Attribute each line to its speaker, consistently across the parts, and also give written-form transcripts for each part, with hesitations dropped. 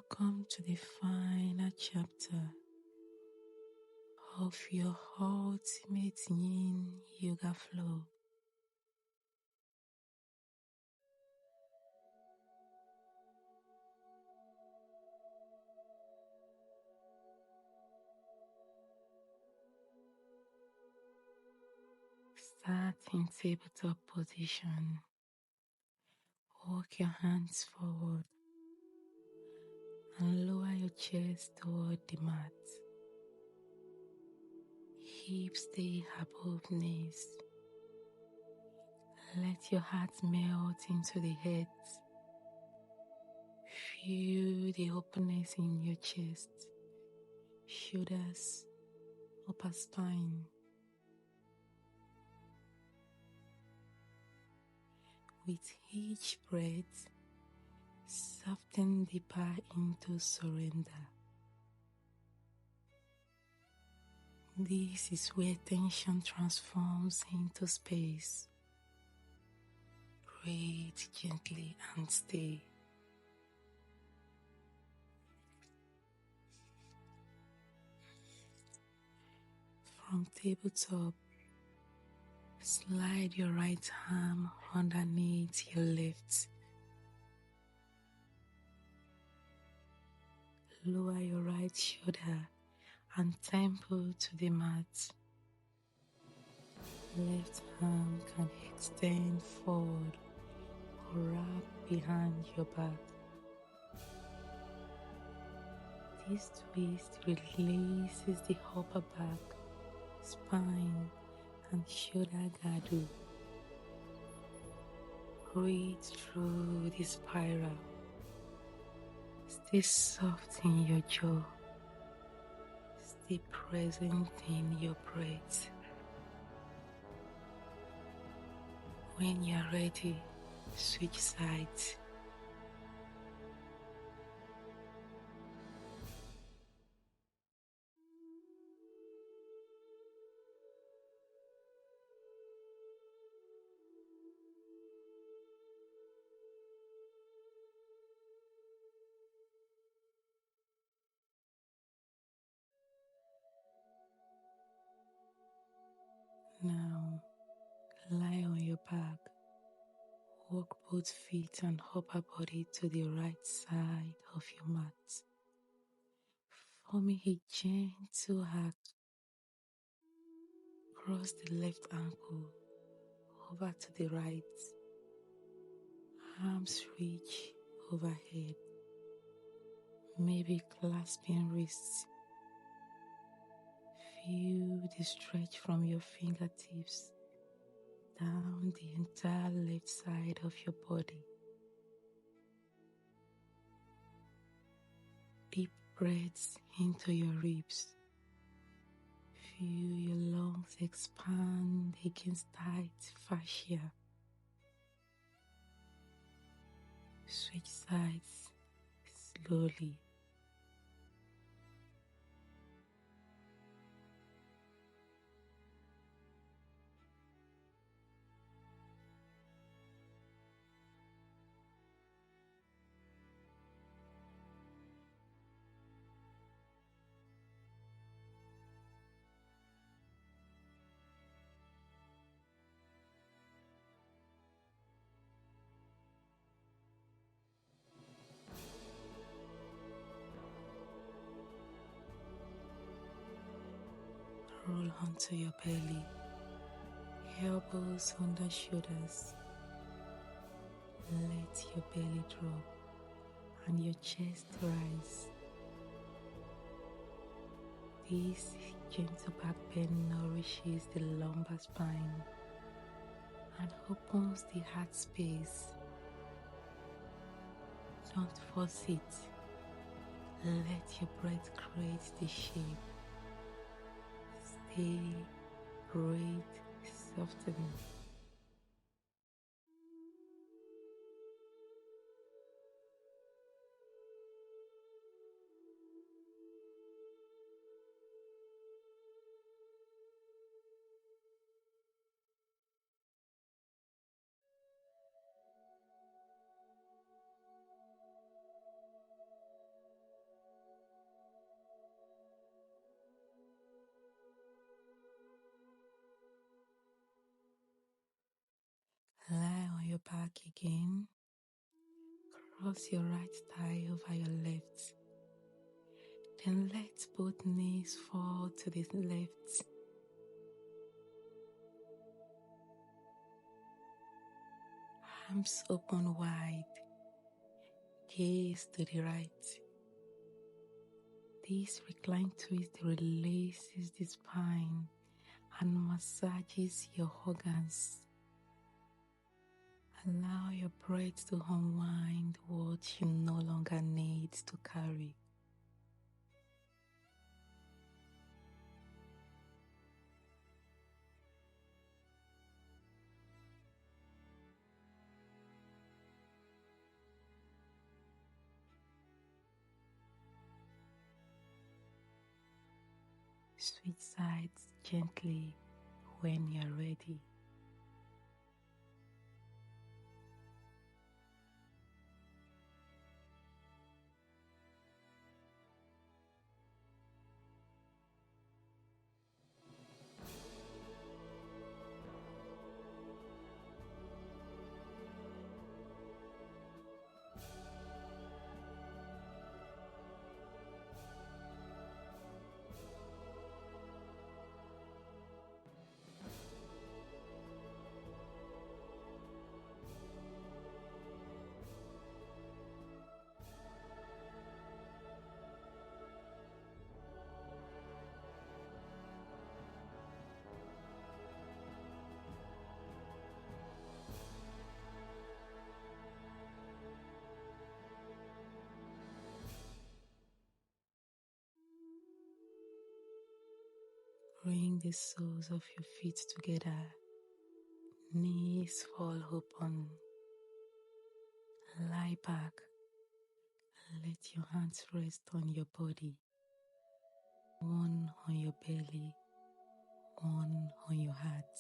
Speaker 1: Welcome to the final chapter of your ultimate Yin Yoga flow. Start in tabletop position. Walk your hands forward and lower your chest toward the mat. Hips stay above knees. Let your heart melt into the head. Feel the openness in your chest, shoulders, upper spine. With each breath, soften deeper into surrender. This is where tension transforms into space. Breathe gently and stay. From tabletop, slide your right arm underneath your left. Lower your right shoulder and temple to the mat. Left arm can extend forward or wrap behind your back. This twist releases the upper back, spine, and shoulder girdle. Breathe through the spiral. Stay soft in your jaw. Stay present in your breath. When you are ready, switch sides. Now, lie on your back. Walk both feet and upper body to the right side of your mat, forming a gentle arc. Cross the left ankle over to the right. Arms reach overhead, maybe clasping wrists. Feel the stretch from your fingertips down the entire left side of your body. Deep breaths into your ribs. Feel your lungs expand against tight fascia. Switch sides slowly. Roll onto your belly, elbows under shoulders. Let your belly drop and your chest rise. This gentle back bend nourishes the lumbar spine and opens the heart space. Don't force it. Let your breath create the shape. Stay, breathe, soften. back again. Cross your right thigh over your left. Then let both knees fall to the left. Arms open wide. Gaze to the right. This reclined twist releases the spine and massages your organs. Allow your breath to unwind what you no longer need to carry. Switch sides gently when you're ready. Bring the soles of your feet together. Knees fall open. Lie back. Let your hands rest on your body. One on your belly, one on your heart.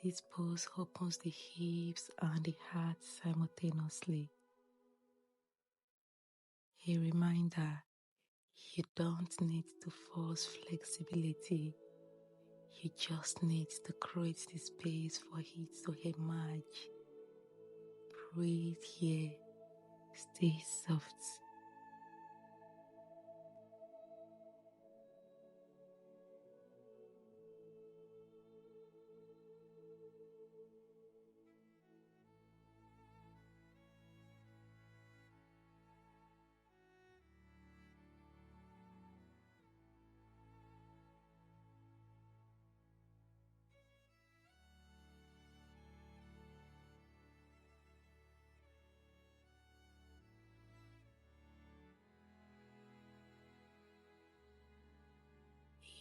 Speaker 1: This pose opens the hips and the heart simultaneously. A reminder, you don't need to force flexibility. You just need to create the space for it to emerge. Breathe here. Stay soft.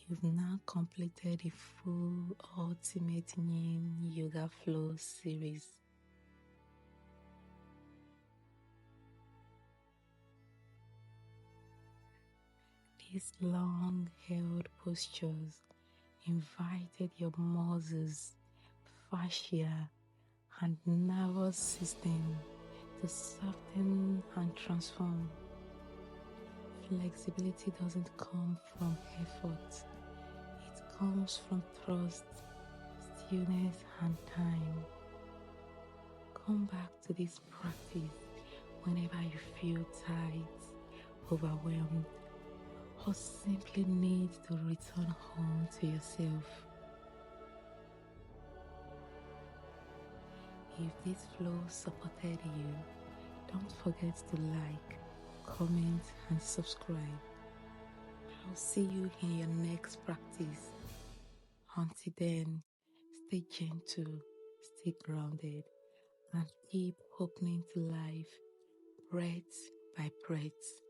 Speaker 1: You've now completed the full Ultimate Yin Yoga Flow series. These long-held postures invited your muscles, fascia, and nervous system to soften and transform. Flexibility doesn't come from effort. It comes from trust, stillness, and time. Come back to this practice whenever you feel tight, overwhelmed, or simply need to return home to yourself. If this flow supported you, don't forget to like, comment, and subscribe. I'll see you in your next practice. Until then, stay gentle, stay grounded, and keep opening to life, breath by breath.